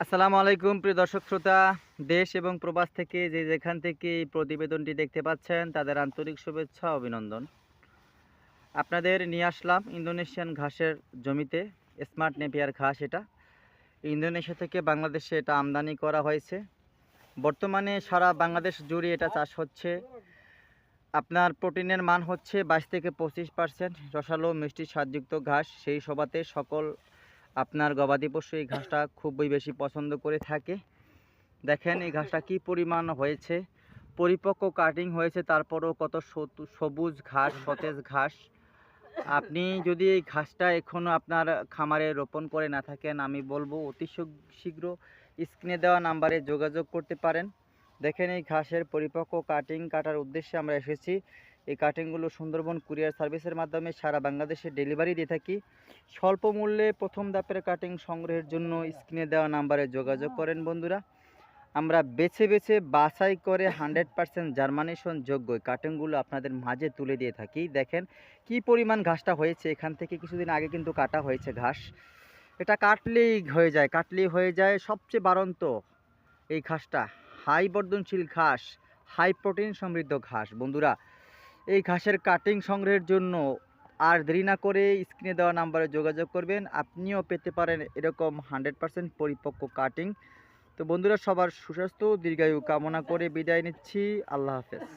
আসসালামু আলাইকুম প্রিয় দর্শক শ্রোতা, দেশ এবং প্রবাস থেকে যে যেখান থেকে এই প্রতিবেদনটি দেখতে পাচ্ছেন তাদের আন্তরিক শুভেচ্ছা ও অভিনন্দন। আপনাদের নিয়ে আসলাম ইন্দোনেশিয়ান ঘাসের জমিতে। স্মার্ট নেপিয়ার ঘাস এটা ইন্দোনেশিয়া থেকে বাংলাদেশে এটা আমদানি করা হয়েছে। বর্তমানে সারা বাংলাদেশ জুড়ে এটা চাষ হচ্ছে। আপনার প্রোটিনের মান হচ্ছে 22 থেকে 25%। রসালো মিষ্টি স্বাদযুক্ত ঘাস, সেই সবাতে সকল আপনার গবাদি পশু এই ঘাসটা খুবই বেশি পছন্দ করে থাকে। দেখেন এই ঘাসটা কি পরিমাণ হয়েছে, পরিপক্ক কাটিং হয়েছে, তারপরেও কত সবুজ ঘাস, সতেজ ঘাস। আপনি যদি এই ঘাসটা এখনও আপনার খামারে রোপণ করে না থাকেন, আমি বলবো অতি শীঘ্র স্ক্রিনে দেওয়া নাম্বারে যোগাযোগ করতে পারেন। দেখেন এই ঘাসের পরিপক্ক কাটিং কাটার উদ্দেশ্যে আমরা এসেছি। এই কাটিংগুলো সুন্দরবন কুরিয়ার সার্ভিসের মাধ্যমে সারা বাংলাদেশে ডেলিভারি দিয়ে থাকি। স্বল্প মূল্যে প্রথম ধাপের কাটিং সংগ্রহের জন্য স্ক্রিনে দেওয়া নাম্বারে যোগাযোগ করেন বন্ধুরা। আমরা বেছে বেছে বাছাই করে 100% জার্মানেশন যোগ্য কাটিংগুলো আপনাদের মাঝে তুলে দিয়ে থাকি। দেখেন কি পরিমাণ ঘাসটা হয়েছে। এখান থেকে কিছুদিন আগে কিন্তু কাটা হয়েছে ঘাস। এটা কাটলেই হয়ে যায় সবচেয়ে বাড়ন্ত এই ঘাসটা। হাই বর্ধনশীল ঘাস, হাই প্রোটিন সমৃদ্ধ ঘাস বন্ধুরা। এই ঘাসের কাটিং সংগ্রহের জন্য আর দেরি না করে স্ক্রিনে দেওয়া নাম্বারে যোগাযোগ করবেন। আপনিও পেতে পারেন এরকম 100% পরিপক্ক কাটিং। তো বন্ধুরা, সবার সুস্বাস্থ্য দীর্ঘায়ু কামনা করে বিদায় নিচ্ছি। আল্লাহ হাফেজ।